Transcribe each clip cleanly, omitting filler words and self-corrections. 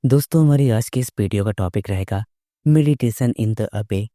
दोस्तों, हमारी आज की इस वीडियो का टॉपिक रहेगा मेडिटेशन इन द अबे।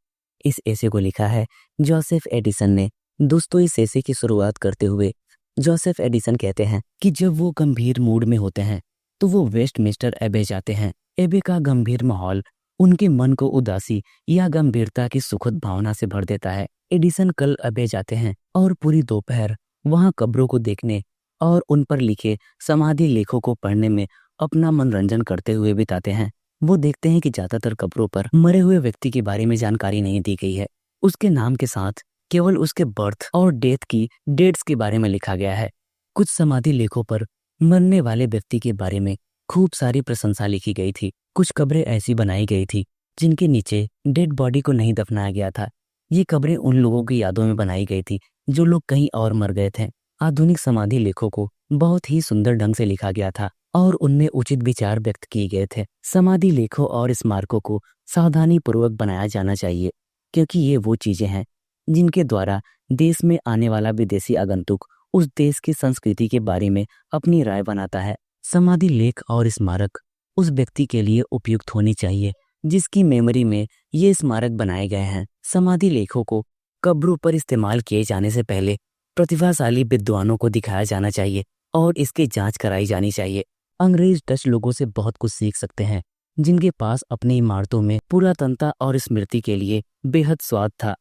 इस ऐसे को लिखा है जोसेफ एडिसन ने। दोस्तों, इस ऐसे की शुरुआत करते हुए जोसेफ एडिसन कहते हैं कि जब वो गंभीर मूड में होते हैं तो वो वेस्टमिंस्टर एबे जाते हैं। एबे का गंभीर माहौल उनके मन को उदासी या गंभीरता की सुखद भावना से भर देता है। एडिसन कल एबे जाते हैं और पूरी दोपहर वहां कब्रों को देखने और उन पर लिखे समाधि लेखों को पढ़ने में अपना मनोरंजन करते हुए बिताते हैं। वो देखते हैं कि ज्यादातर कब्रों पर मरे हुए व्यक्ति के बारे में जानकारी नहीं दी गई है। उसके नाम के साथ केवल उसके बर्थ और डेथ की डेट्स के बारे में लिखा गया है। कुछ समाधि लेखों पर मरने वाले व्यक्ति के बारे में खूब सारी प्रशंसा लिखी गई थी। कुछ कब्रें ऐसी बनाई गई थी जिनके नीचे डेड बॉडी को नहीं दफनाया गया था। ये कब्रें उन लोगों की यादों में बनाई गई थी जो लोग कहीं और मर गए थे। आधुनिक समाधि लेखों को बहुत ही सुंदर ढंग से लिखा गया था और उनमें उचित विचार व्यक्त किए गए थे। समाधि लेखों और स्मारकों को सावधानी पूर्वक बनाया जाना चाहिए, क्योंकि ये वो चीजें हैं जिनके द्वारा देश में आने वाला विदेशी आगंतुक उस देश की संस्कृति के बारे में अपनी राय बनाता है। समाधि लेख और स्मारक उस व्यक्ति के लिए उपयुक्त होनी चाहिए जिसकी मेमोरी में ये स्मारक बनाए गए हैं। समाधि लेखों को कब्रों पर इस्तेमाल किए जाने से पहले प्रतिभाशाली विद्वानों को दिखाया जाना चाहिए और इसकी जांच कराई जानी चाहिए। अंग्रेज डच लोगों से बहुत कुछ सीख सकते हैं जिनके पास अपनी इमारतों में पुरातनता और स्मृति के लिए बेहद स्वाद था।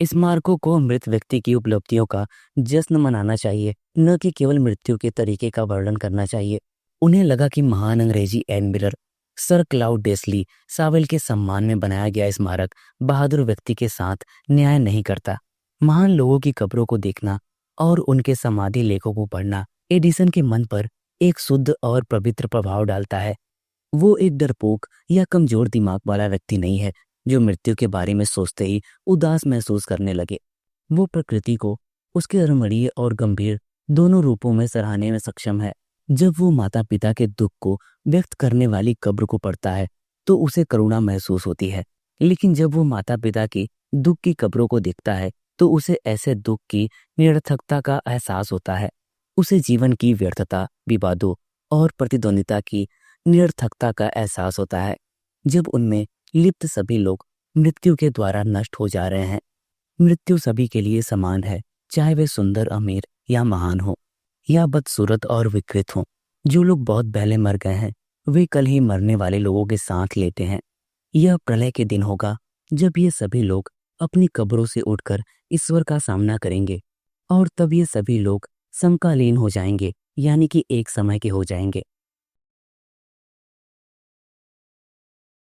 स्मारकों को मृत व्यक्ति की उपलब्धियों का जश्न मनाना चाहिए, न कि केवल मृत्यु के तरीके का वर्णन करना चाहिए। उन्हें लगा कि महान अंग्रेजी admiral sir cloud Desli Sewell के सम्मान में बनाया गया स्मारक बहादुर व्यक्ति के साथ न्याय नहीं करता। महान लोगों की कब्रों को देखना और उनके समाधि लेखों को पढ़ना एडिसन के मन पर एक शुद्ध और पवित्र प्रभाव डालता है। वो एक डरपोक या कमजोर दिमाग वाला व्यक्ति नहीं है जो मृत्यु के बारे में सोचते ही उदास महसूस करने लगे। वो प्रकृति को उसके रमणीय और गंभीर दोनों रूपों में सराहने में सक्षम है। जब वो माता पिता के दुख को व्यक्त करने वाली कब्र को पढ़ता है तो उसे करुणा महसूस होती है, लेकिन जब वो माता पिता की दुख की कब्रों को देखता है तो उसे ऐसे दुख की निरर्थकता का एहसास होता है। उसे जीवन की व्यर्थता, विवादों और प्रतिद्वंदिता की निरर्थकता का एहसास होता है जब उनमें लिप्त सभी लोग मृत्यु के द्वारा नष्ट हो जा रहे हैं। मृत्यु सभी के लिए समान है, चाहे वे सुंदर, अमीर या महान हो या बदसूरत और विकृत हो। जो लोग बहुत पहले मर गए हैं वे कल ही मरने वाले लोगों के साथ लेटे हैं। यह प्रलय के दिन होगा जब ये सभी लोग अपनी कब्रों से उठकर ईश्वर का सामना करेंगे और तब ये सभी लोग समकालीन हो जाएंगे, यानी कि एक समय के हो जाएंगे।